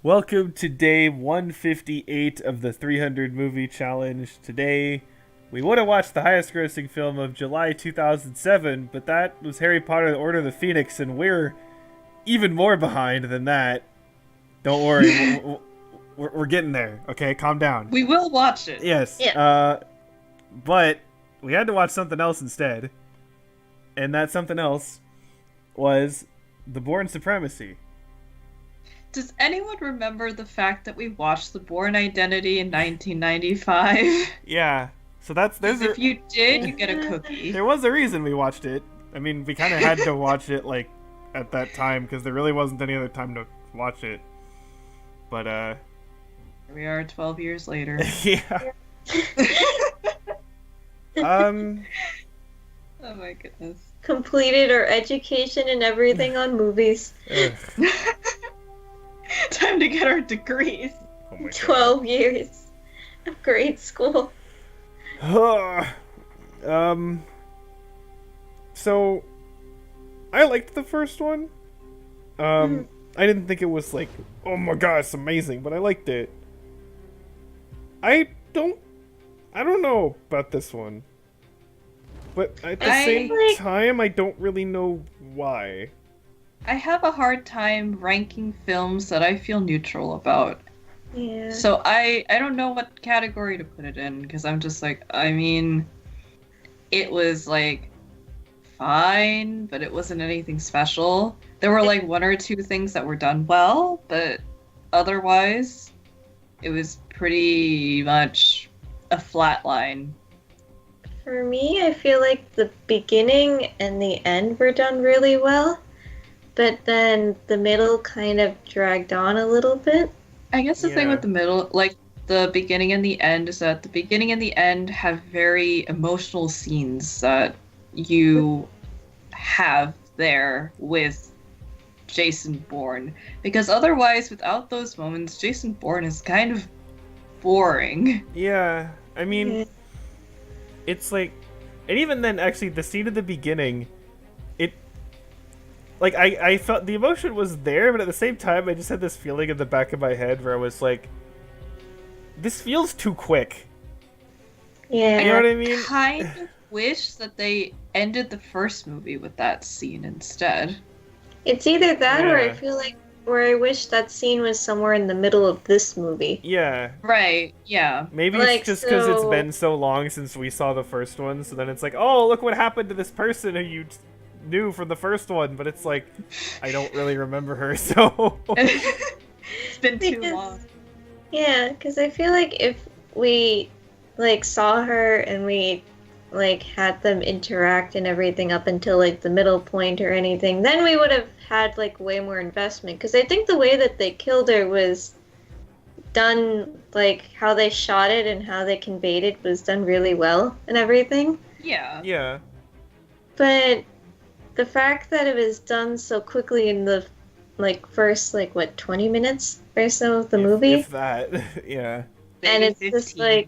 Welcome to day 158 of the 300 movie challenge. Today, we would have watched the highest grossing film of July 2007, but that was Harry Potter the Order of the Phoenix, and we're even more behind than that. Don't worry, we're getting there, okay? Calm down. We will watch it. Yes, Yeah. but we had to watch something else instead, and that something else was the Bourne Supremacy. Does anyone remember the fact that we watched The Bourne Identity in 1995? Yeah, so there's If you did, you get a cookie. There was a reason we watched it. I mean, we kind of had to watch it, like, at that time, because there really wasn't any other time to watch it. But, Here we are 12 years later. yeah. Oh my goodness. Completed our education and everything on movies. Ugh. Time to get our degrees. Oh my 12 years of grade school. God. So, I liked the first one. I didn't think it was like, oh my god, it's amazing, but I liked it. I don't know about this one. But at the same time, I don't really know why. I have a hard time ranking films that I feel neutral about. Yeah. So I don't know what category to put it in, because I'm just like, I mean, it was like fine, but it wasn't anything special. There were like one or two things that were done well, but otherwise it was pretty much a flat line. For me, I feel like the beginning and the end were done really well, but then the middle kind of dragged on a little bit. I guess the thing Yeah. with the middle, like the beginning and the end, is that the beginning and the end have very emotional scenes that you have there with Jason Bourne. Because otherwise, without those moments, Jason Bourne is kind of boring. Yeah, I mean, it's like, and even then, actually, the scene at the beginning, I felt the emotion was there, but at the same time, I just had this feeling in the back of my head where I was like, this feels too quick. Yeah. You know what I mean? Kind of wish that they ended the first movie with that scene instead. It's either that or I Yeah. feel like where I wish that scene was somewhere in the middle of this movie. Yeah. Right, yeah. Maybe Like, it's just because it's so- been so long since we saw the first one, so then it's like, oh, look what happened to this person who you knew from the first one, but it's like, I don't really remember her, so... It's been too Because- long. Yeah, because I feel like if we like saw her and we like had them interact and everything up until like the middle point or anything, then we would have had like way more investment. Because I think the way that they killed her was done, like how they shot it and how they conveyed it was done really well and everything. Yeah. Yeah. But the fact that it was done so quickly in the like first like what 20 minutes or so of the movie. If that, yeah. And Maybe it's just 15. like,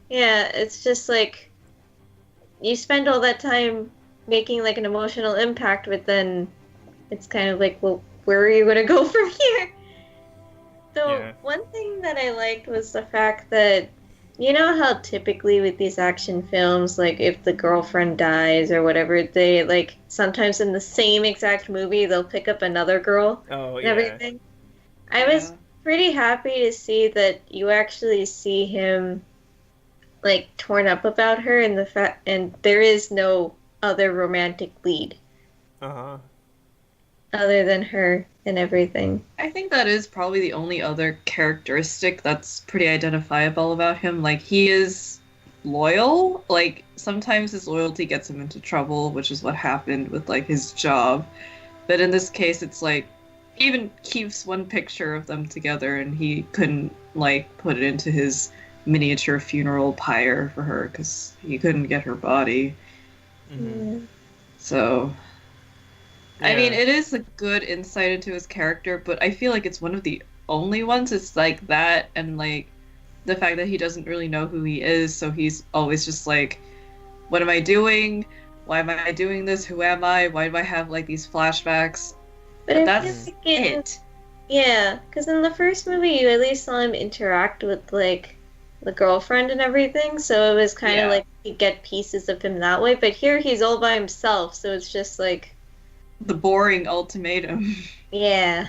yeah, it's just like you spend all that time making like an emotional impact, but then it's kind of like, well, where are you going to go from here? So Yeah. one thing that I liked was the fact that, you know how typically with these action films, like if the girlfriend dies or whatever, they like sometimes in the same exact movie they'll pick up another girl Oh, and yeah. everything. I was pretty happy to see that you actually see him like torn up about her and the fact and there is no other romantic lead Uh-huh. other than her and everything. I think that is probably the only other characteristic that's pretty identifiable about him. Like, he is loyal. Like, sometimes his loyalty gets him into trouble, which is what happened with, like, his job. But in this case, it's like, he even keeps one picture of them together, and he couldn't, like, put it into his miniature funeral pyre for her, because he couldn't get her body. Mhm. So... I mean, Yeah. it is a good insight into his character, but I feel like it's one of the only ones. It's like that, and like the fact that he doesn't really know who he is, so he's always just like, what am I doing? Why am I doing this? Who am I? Why do I have like these flashbacks? But I That's feel like it. Yeah, because in the first movie, you at least saw him interact with like the girlfriend and everything, so it was kind of Yeah. like you get pieces of him that way. But here, he's all by himself, so it's just like, The boring ultimatum. yeah.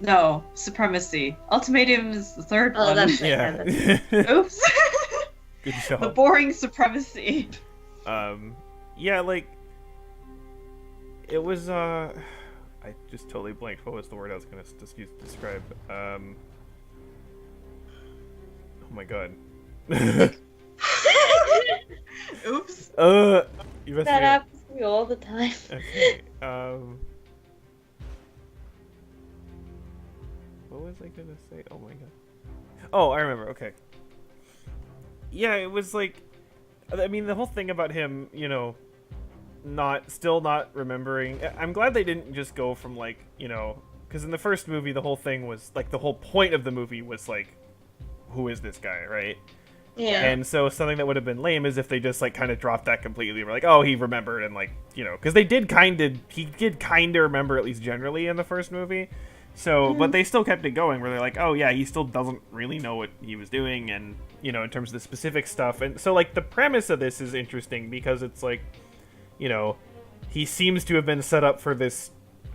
No, supremacy. Ultimatum is the third Oh, one. that's right. Yeah. Oops. Good The job. boring supremacy. Yeah, like it was. I just totally blanked. What was the word I was gonna describe? Oh my god. Oops. You messed That me up. happens to me all the time. Okay. What was I gonna say? Oh my god. Oh, I remember. Okay. Yeah, it was like, I mean, the whole thing about him, you know, still not remembering. I'm glad they didn't just go from like, you know, because in the first movie, the whole thing was like the whole point of the movie was like, who is this guy, right? Yeah. And so something that would have been lame is if they just like kind of dropped that completely. We're like, oh, he remembered, and like, you know, because he did kind of remember at least generally in the first movie. So, but they still kept it going where they're like, oh yeah, he still doesn't really know what he was doing, and you know, in terms of the specific stuff. And so like the premise of this is interesting because it's like, you know, he seems to have been set up for this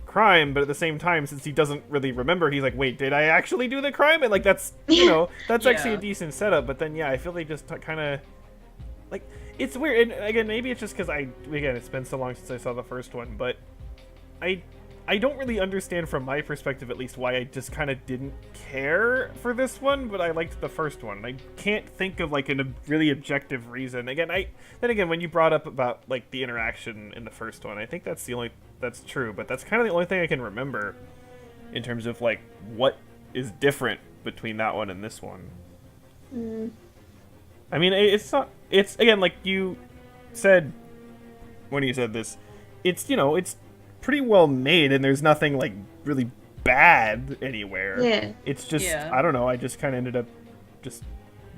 crime, but at the same time, since he doesn't really remember, he's like, wait, did I actually do the crime? And like that's, you know, that's actually a Yeah. decent setup. But then yeah, I feel they just kind of like, it's weird. And again, maybe it's just because it's been so long since I saw the first one, but I don't really understand from my perspective, at least, why I just kind of didn't care for this one, but I liked the first one. I can't think of like a really objective reason. Again, when you brought up about like the interaction in the first one, I think that's true, but that's kind of the only thing I can remember in terms of like what is different between that one and this one. Mm. I mean, it's not. It's again like you said when you said this. It's, you know, it's pretty well made, and there's nothing like really bad anywhere. Yeah. It's just Yeah. I don't know. I just kind of ended up just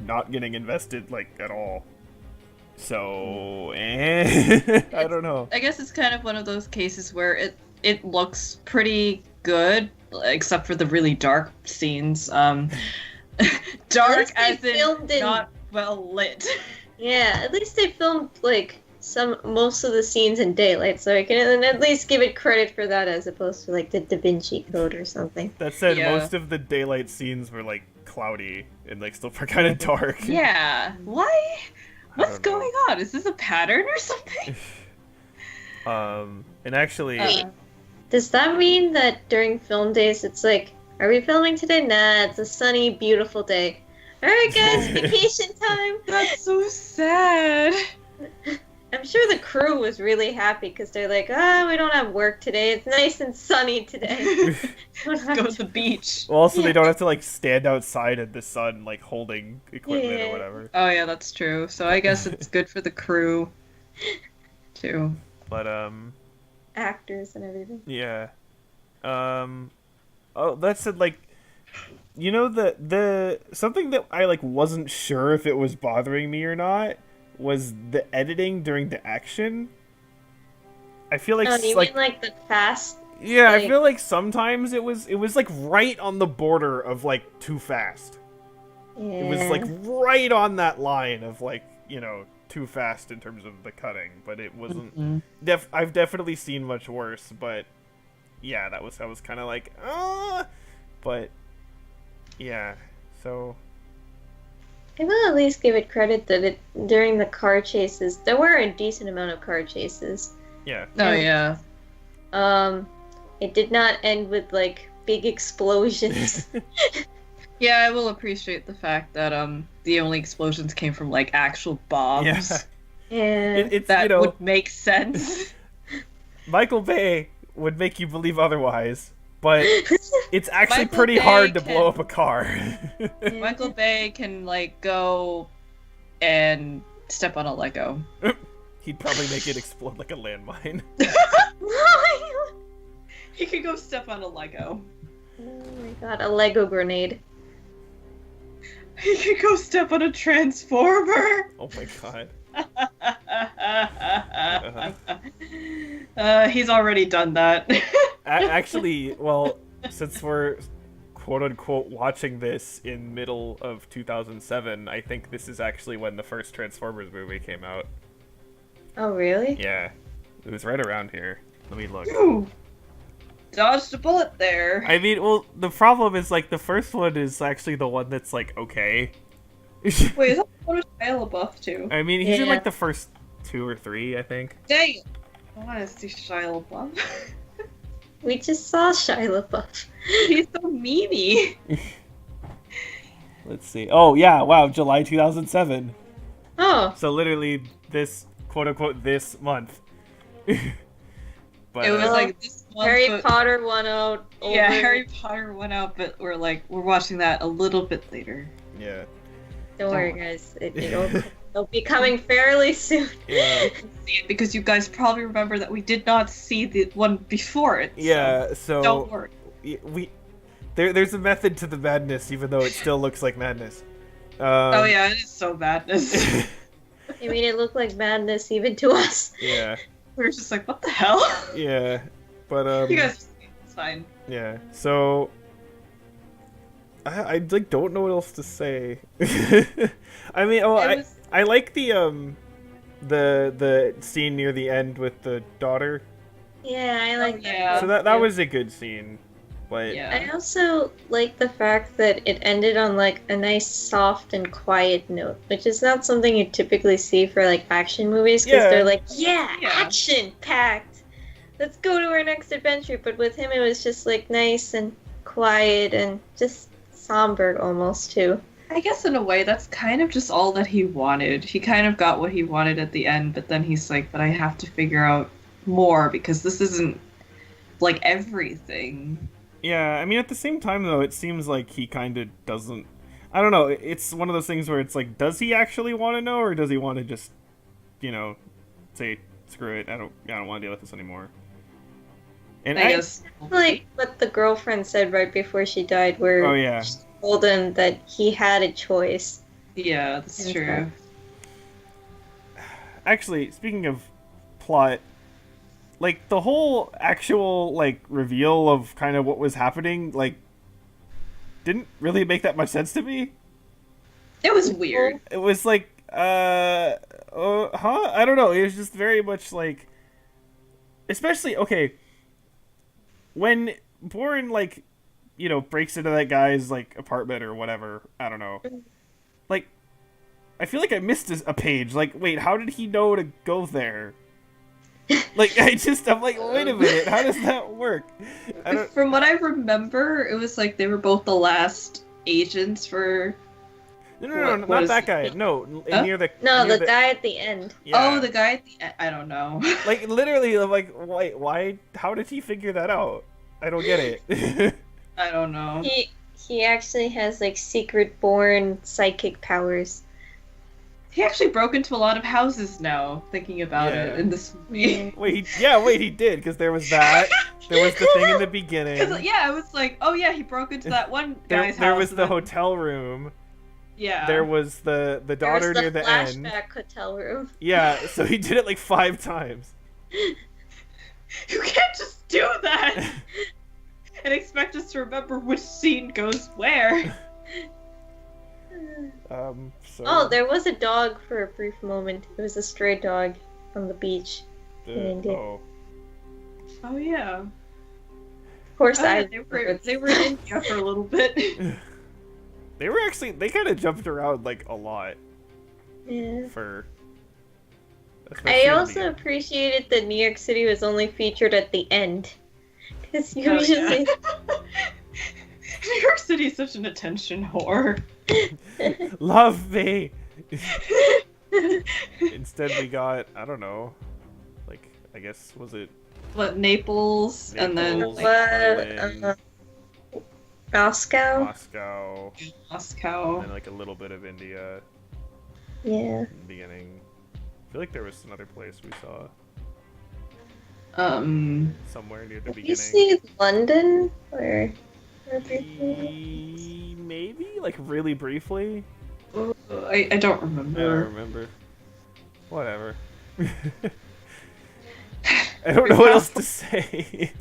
not getting invested like at all. So I don't know. I guess it's kind of one of those cases where it looks pretty good, except for the really dark scenes. Dark least they as in filmed in- not well lit. Yeah, at least they filmed like most of the scenes in daylight, so I can at least give it credit for that as opposed to like the Da Vinci Code or something. That said, Yeah. most of the daylight scenes were like cloudy and like still kind of dark. Yeah. Why? What's don't know. going on? Is this a pattern or something? And actually, Does that mean that during film days it's like, are we filming today? Nah, it's a sunny, beautiful day. Alright guys, vacation time! That's so sad. I'm sure the crew was really happy because they're like, we don't have work today. It's nice and sunny today. Go to the beach. well, also they don't have to like stand outside in the sun like holding equipment Yeah. or whatever. Oh yeah, that's true. So I guess it's good for the crew too. But Actors and everything. yeah. Oh, that said, like, you know, the something that I like wasn't sure if it was bothering me or not was the editing during the action. I feel like You like mean like the fast? yeah, I like- feel like sometimes it was like right on the border of like too fast. Yeah. It was like right on that line of like, you know, too fast in terms of the cutting, but it wasn't. I've definitely seen much worse, but yeah, I was kind of like, but yeah, so I will at least give it credit that during the car chases, there were a decent amount of car chases. yeah. Oh yeah. It did not end with like big explosions. Yeah, I will appreciate the fact that the only explosions came from like actual bombs. Yeah. Yeah. It's, That you know, would make sense. Michael Bay would make you believe otherwise, but it's actually Michael pretty Bay hard to can- blow up a car. Michael Bay can like go and step on a Lego. He'd probably make it explode like a landmine. He could go step on a Lego. Oh my god, a Lego grenade. He could go step on a transformer. Oh my god. He's already done that. Actually, well, since we're quote unquote watching this in middle of 2007, I think this is actually when the first Transformers movie came out. Oh, really? Yeah, it was right around here. Let me look. Ooh, dodged a bullet there. I mean, well, the problem is like the first one is actually the one that's like okay. Wait, is that one with Shia LaBeouf too? I mean, he's in Yeah. like the first 2 or 3, I think. Dang it! I want to see Shia LaBeouf. We just saw Shia LaBeouf. He's so memey. Let's see. Oh yeah, wow, July 2007. Oh, So literally this quote unquote this month. But It was Well, like this month, Harry but- Potter won out. Over... Yeah, Harry Potter went out, but we're watching that a little bit later. yeah. Don't worry, guys. It'll be coming fairly soon. Yeah. See it because you guys probably remember that we did not see the one before it. so Yeah, so don't worry. there's a method to the madness, even though it still looks like madness. Oh yeah, it is so madness. I mean, it looked like madness even to us. Yeah, We were just like, what the hell? yeah, but You guys, it's fine. yeah. So I like don't know what else to say. I mean, I like the scene near the end with the daughter. Yeah, I like that. yeah. So that was a good scene, but Yeah. I also like the fact that it ended on like a nice, soft, and quiet note, which is not something you typically see for like action movies because Yeah. they're like, yeah, Yeah. action packed. Let's go to our next adventure. But with him, it was just like nice and quiet and just somber almost too. I guess in a way that's kind of just all that he wanted. He kind of got what he wanted at the end, but then he's like, but I have to figure out more because this isn't like everything. yeah. I mean, at the same time though, it seems like he kind of doesn't. I don't know. It's one of those things where it's like, does he actually want to know, or does he want to just, say screw it? I don't want to deal with this anymore. And I guess. Like what the girlfriend said right before she died, where Oh yeah. she told him that he had a choice. Yeah, that's Okay. true. Actually, speaking of plot, like the whole actual like reveal of kind of what was happening, like didn't really make that much sense to me. It was weird. It was like I don't know. It was just very much like, especially okay, when Bourne like breaks into that guy's like apartment or whatever. I don't know. Like, I feel like I missed a page. Like, wait, how did he know to go there? Like, I'm like, wait a minute, how does that work? I don't. From what I remember, it was like they were both the last agents for. No, what not is- that guy. No, Huh? near the. No, near the guy at the end. Yeah. Oh, the guy at the end. I don't know. Like literally, I'm like, wait, why? How did he figure that out? I don't get it. I don't know. He actually has like secret born psychic powers. He actually broke into a lot of houses now, thinking about Yeah. it in this movie. Wait, he did, because there was that. There was the thing in the beginning. Because yeah, I was like, oh yeah, he broke into that one guy's There house. was and the then- hotel room. Yeah. There was the There daughter was the near the end. flashback hotel room. Yeah, so he did it like 5 times. You can't just do that and expect us to remember which scene goes where. So. Oh, there was a dog for a brief moment. It was a stray dog on the beach. in India. Oh. Oh yeah. Of course, Oh, yeah, I. they were in India for a little bit. They kind of jumped around like a lot Yeah. for. I also appreciated that New York City was only featured at the end. Because Oh, usually. New York City is such an attention whore. Love me. Instead, we got I don't know, like I guess was it What, Naples, and then Naples, like, Berlin, Moscow? Moscow, Moscow. and like a little bit of India Yeah. in the beginning. I feel like there was another place we saw somewhere near the Did you beginning. see London? Or. Maybe like really briefly. I don't I don't remember. remember. Whatever. I don't know what else to say.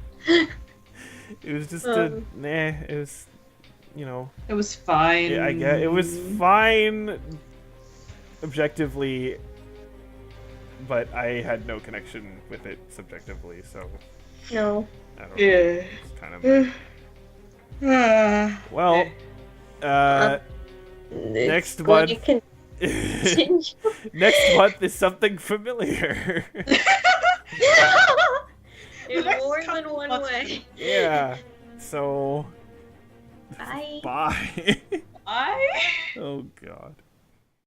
It was just Um. it was you know, It was fine. I get it was fine objectively, but I had no connection with it subjectively, so No. I don't know. Yeah. It's kind of well, next Going month. to continue. Next month is something familiar. In next more than couple one months- way. Yeah. So Bye. bye. I Oh god.